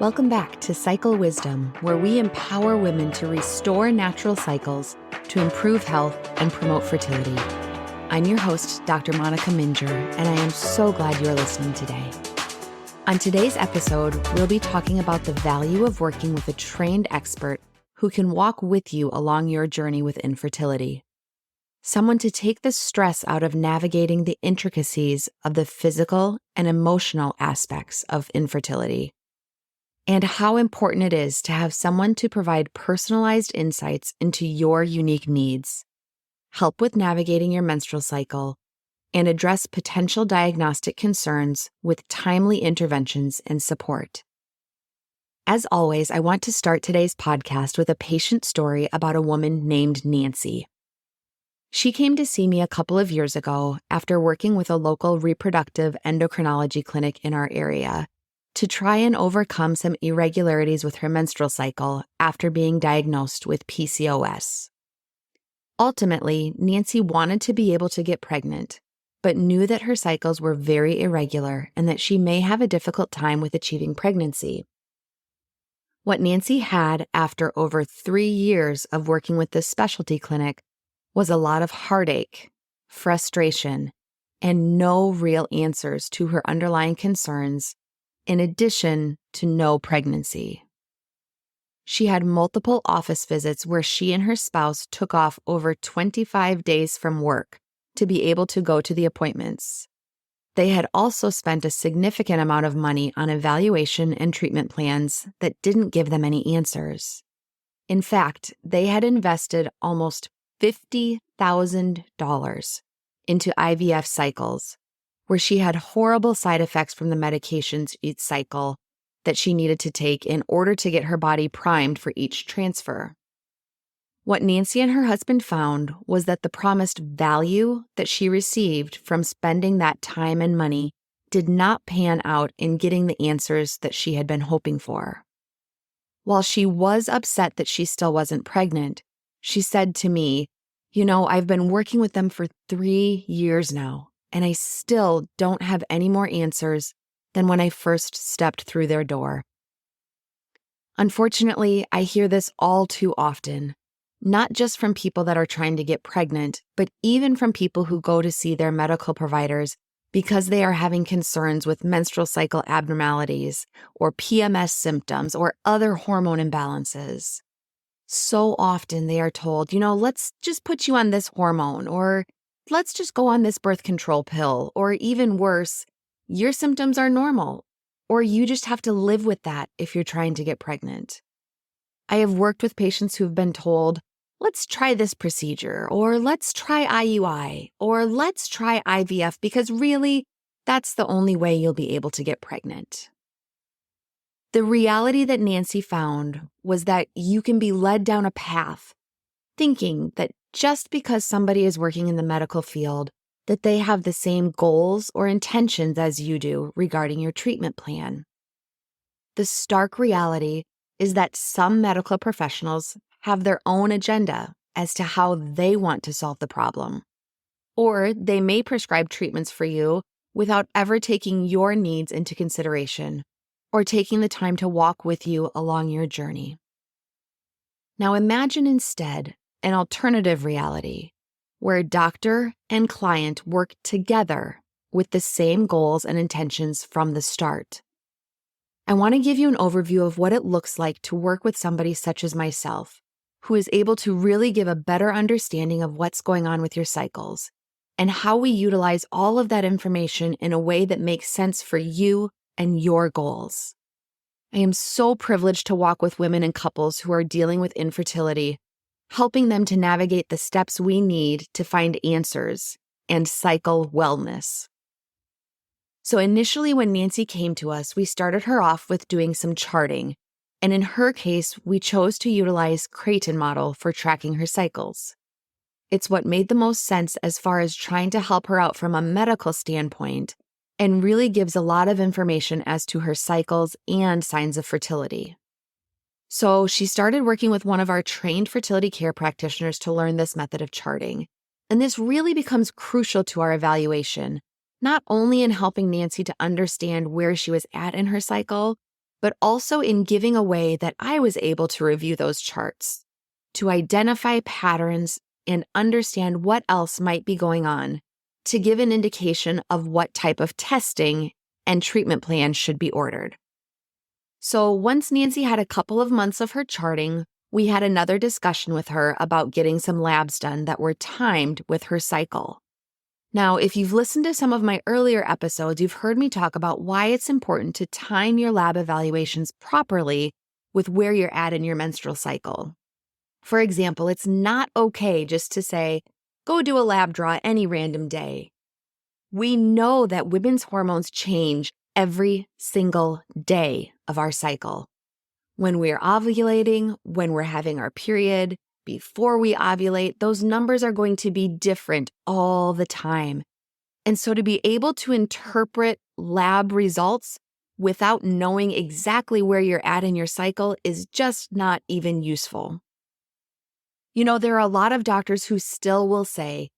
Welcome back to Cycle Wisdom, where we empower women to restore natural cycles to improve health and promote fertility. I'm your host, Dr. Monica Minger, and I am so glad you're listening today. On today's episode, we'll be talking about the value of working with a trained expert who can walk with you along your journey with infertility. Someone to take the stress out of navigating the intricacies of the physical and emotional aspects of infertility, and how important it is to have someone to provide personalized insights into your unique needs, help with navigating your menstrual cycle, and address potential diagnostic concerns with timely interventions and support. As always, I want to start today's podcast with a patient story about a woman named Nancy. She came to see me a couple of years ago after working with a local reproductive endocrinology clinic in our area to try and overcome some irregularities with her menstrual cycle after being diagnosed with PCOS. Ultimately, Nancy wanted to be able to get pregnant, but knew that her cycles were very irregular and that she may have a difficult time with achieving pregnancy. What Nancy had after over 3 years of working with this specialty clinic was a lot of heartache, frustration, and no real answers to her underlying concerns, in addition to no pregnancy. She had multiple office visits where she and her spouse took off over 25 days from work to be able to go to the appointments. They had also spent a significant amount of money on evaluation and treatment plans that didn't give them any answers. In fact, they had invested almost $50,000 into IVF cycles, where she had horrible side effects from the medications each cycle that she needed to take in order to get her body primed for each transfer. What Nancy and her husband found was that the promised value that she received from spending that time and money did not pan out in getting the answers that she had been hoping for. While she was upset that she still wasn't pregnant, she said to me, I've been working with them for 3 years now, and I still don't have any more answers than when I first stepped through their door. Unfortunately, I hear this all too often, not just from people that are trying to get pregnant, but even from people who go to see their medical providers because they are having concerns with menstrual cycle abnormalities or PMS symptoms or other hormone imbalances. So often they are told, let's just put you on this hormone, or let's just go on this birth control pill, or even worse, your symptoms are normal, or you just have to live with that if you're trying to get pregnant. I have worked with patients who have been told, let's try this procedure, or let's try IUI, or let's try IVF, because really, that's the only way you'll be able to get pregnant. The reality that Nancy found was that you can be led down a path thinking that just because somebody is working in the medical field, that they have the same goals or intentions as you do regarding your treatment plan. The stark reality is that some medical professionals have their own agenda as to how they want to solve the problem, or they may prescribe treatments for you without ever taking your needs into consideration or taking the time to walk with you along your journey. Now imagine instead an alternative reality where doctor and client work together with the same goals and intentions from the start. I want to give you an overview of what it looks like to work with somebody such as myself, who is able to really give a better understanding of what's going on with your cycles and how we utilize all of that information in a way that makes sense for you and your goals. I am so privileged to walk with women and couples who are dealing with infertility, helping them to navigate the steps we need to find answers and cycle wellness. So initially when Nancy came to us, we started her off with doing some charting, and in her case, we chose to utilize Creighton model for tracking her cycles. It's what made the most sense as far as trying to help her out from a medical standpoint, and really gives a lot of information as to her cycles and signs of fertility. So she started working with one of our trained fertility care practitioners to learn this method of charting. And this really becomes crucial to our evaluation, not only in helping Nancy to understand where she was at in her cycle, but also in giving a way that I was able to review those charts, to identify patterns and understand what else might be going on, to give an indication of what type of testing and treatment plan should be ordered. So once Nancy had a couple of months of her charting, we had another discussion with her about getting some labs done that were timed with her cycle. Now, if you've listened to some of my earlier episodes, you've heard me talk about why it's important to time your lab evaluations properly with where you're at in your menstrual cycle. For example, it's not okay just to say, go do a lab draw any random day. We know that women's hormones change every single day of our cycle. When we're ovulating, when we're having our period, before we ovulate, those numbers are going to be different all the time. And so to be able to interpret lab results without knowing exactly where you're at in your cycle is just not even useful. You know, there are a lot of doctors who still will say,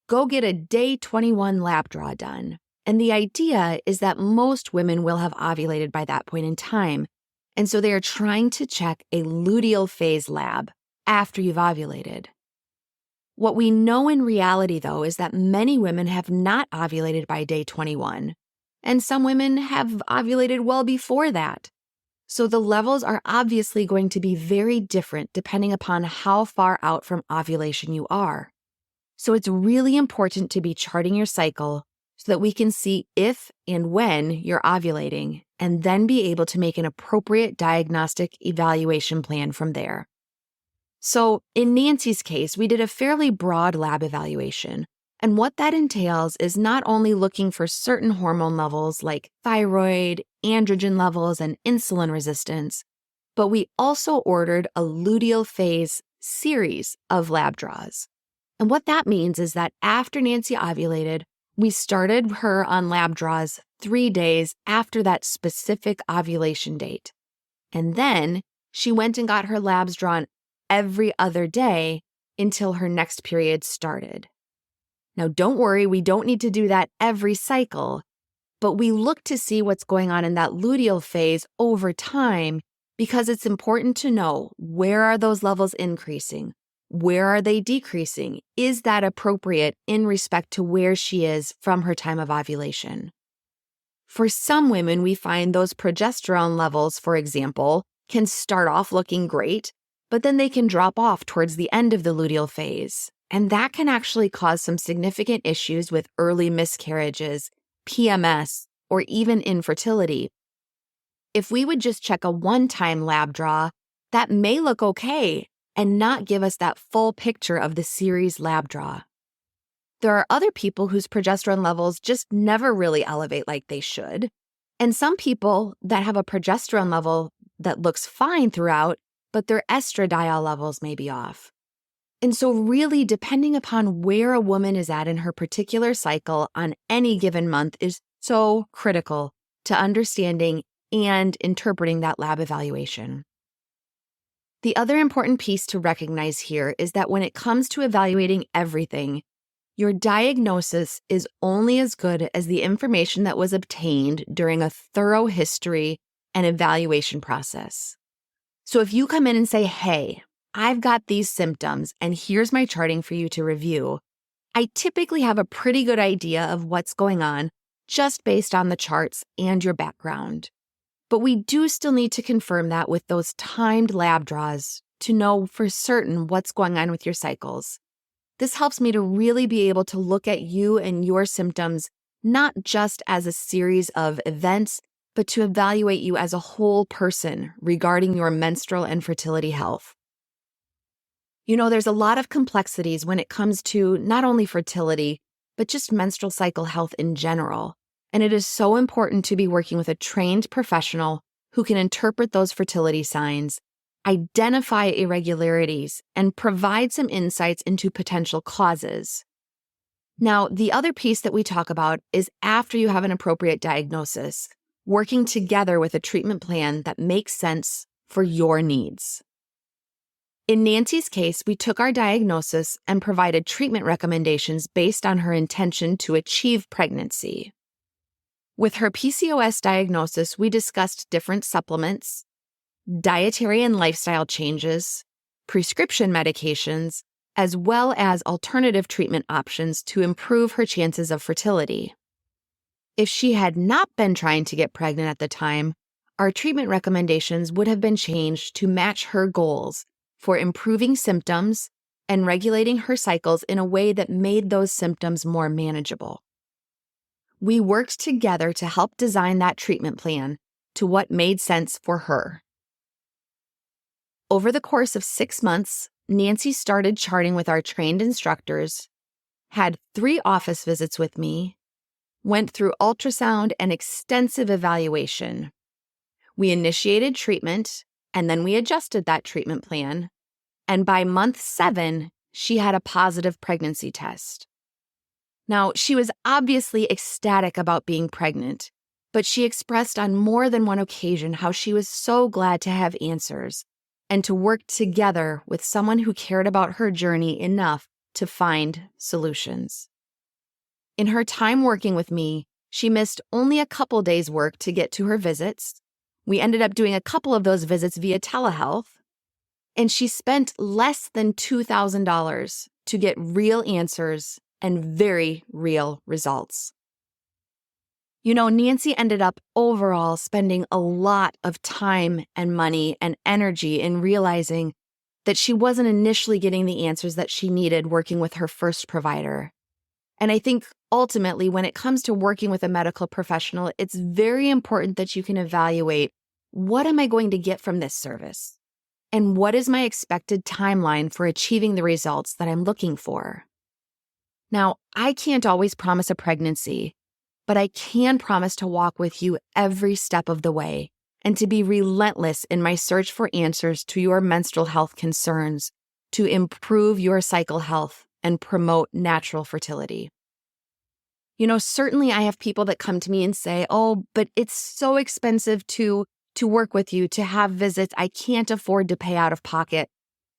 go get a day 21 lab draw done. And the idea is that most women will have ovulated by that point in time. And so they are trying to check a luteal phase lab after you've ovulated. What we know in reality, though, is that many women have not ovulated by day 21, and some women have ovulated well before that. So the levels are obviously going to be very different depending upon how far out from ovulation you are. So it's really important to be charting your cycle so that we can see if and when you're ovulating, and then be able to make an appropriate diagnostic evaluation plan from there. So in Nancy's case, we did a fairly broad lab evaluation. And what that entails is not only looking for certain hormone levels like thyroid, androgen levels, and insulin resistance, but we also ordered a luteal phase series of lab draws. And what that means is that after Nancy ovulated, we started her on lab draws 3 days after that specific ovulation date. And then she went and got her labs drawn every other day until her next period started. Now, don't worry, we don't need to do that every cycle, but we look to see what's going on in that luteal phase over time because it's important to know, where are those levels increasing? Where are they decreasing? Is that appropriate in respect to where she is from her time of ovulation? For some women, we find those progesterone levels, for example, can start off looking great, but then they can drop off towards the end of the luteal phase. And that can actually cause some significant issues with early miscarriages, PMS, or even infertility. If we would just check a one-time lab draw, that may look okay and not give us that full picture of the series lab draw. There are other people whose progesterone levels just never really elevate like they should, and some people that have a progesterone level that looks fine throughout, but their estradiol levels may be off. And so really, depending upon where a woman is at in her particular cycle on any given month is so critical to understanding and interpreting that lab evaluation. The other important piece to recognize here is that when it comes to evaluating everything, your diagnosis is only as good as the information that was obtained during a thorough history and evaluation process. So if you come in and say, hey, I've got these symptoms and here's my charting for you to review, I typically have a pretty good idea of what's going on just based on the charts and your background. But we do still need to confirm that with those timed lab draws to know for certain what's going on with your cycles. This helps me to really be able to look at you and your symptoms not just as a series of events, but to evaluate you as a whole person regarding your menstrual and fertility health. You know, there's a lot of complexities when it comes to not only fertility, but just menstrual cycle health in general. And it is so important to be working with a trained professional who can interpret those fertility signs, identify irregularities, and provide some insights into potential causes. Now, the other piece that we talk about is after you have an appropriate diagnosis, working together with a treatment plan that makes sense for your needs. In Nancy's case, we took our diagnosis and provided treatment recommendations based on her intention to achieve pregnancy. With her PCOS diagnosis, we discussed different supplements, dietary and lifestyle changes, prescription medications, as well as alternative treatment options to improve her chances of fertility. If she had not been trying to get pregnant at the time, our treatment recommendations would have been changed to match her goals for improving symptoms and regulating her cycles in a way that made those symptoms more manageable. We worked together to help design that treatment plan to what made sense for her. Over the course of 6 months, Nancy started charting with our trained instructors, had 3 office visits with me, went through ultrasound and extensive evaluation. We initiated treatment, and then we adjusted that treatment plan, and by month 7, she had a positive pregnancy test. Now, she was obviously ecstatic about being pregnant, but she expressed on more than one occasion how she was so glad to have answers and to work together with someone who cared about her journey enough to find solutions. In her time working with me, she missed only a couple days' work to get to her visits. We ended up doing a couple of those visits via telehealth, and she spent less than $2,000 to get real answers and very real results. You know, Nancy ended up overall spending a lot of time and money and energy in realizing that she wasn't initially getting the answers that she needed working with her first provider. And I think ultimately, when it comes to working with a medical professional, it's very important that you can evaluate, what am I going to get from this service? And what is my expected timeline for achieving the results that I'm looking for? Now, I can't always promise a pregnancy, but I can promise to walk with you every step of the way and to be relentless in my search for answers to your menstrual health concerns, to improve your cycle health and promote natural fertility. You know, certainly I have people that come to me and say, oh, but it's so expensive to work with you, to have visits. I can't afford to pay out of pocket.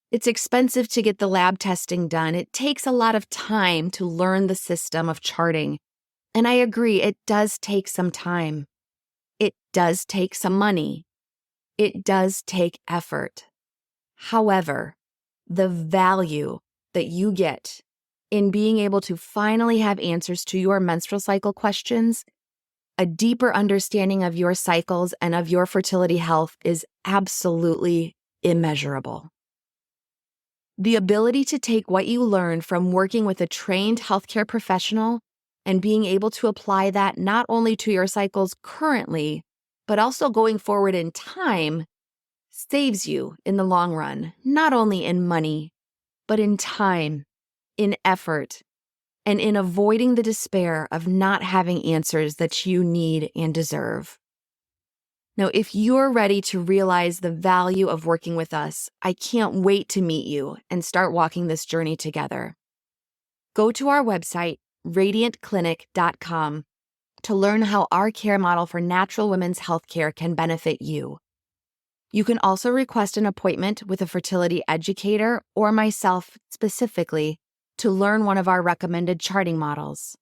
It's expensive to get the lab testing done. It takes a lot of time to learn the system of charting. And I agree, it does take some time. It does take some money. It does take effort. However, the value that you get in being able to finally have answers to your menstrual cycle questions, a deeper understanding of your cycles and of your fertility health is absolutely immeasurable. The ability to take what you learn from working with a trained healthcare professional and being able to apply that not only to your cycles currently, but also going forward in time, saves you in the long run, not only in money, but in time, in effort, and in avoiding the despair of not having answers that you need and deserve. Now, if you're ready to realize the value of working with us, I can't wait to meet you and start walking this journey together. Go to our website, radiantclinic.com, to learn how our care model for natural women's healthcare can benefit you. You can also request an appointment with a fertility educator or myself specifically to learn one of our recommended charting models.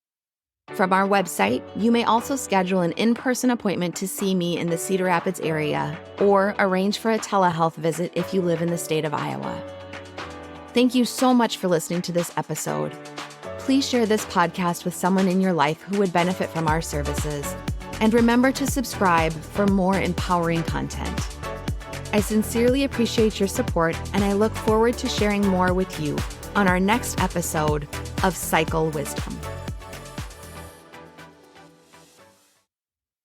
From our website, you may also schedule an in-person appointment to see me in the Cedar Rapids area or arrange for a telehealth visit if you live in the state of Iowa. Thank you so much for listening to this episode. Please share this podcast with someone in your life who would benefit from our services. And remember to subscribe for more empowering content. I sincerely appreciate your support, and I look forward to sharing more with you on our next episode of Cycle Wisdom.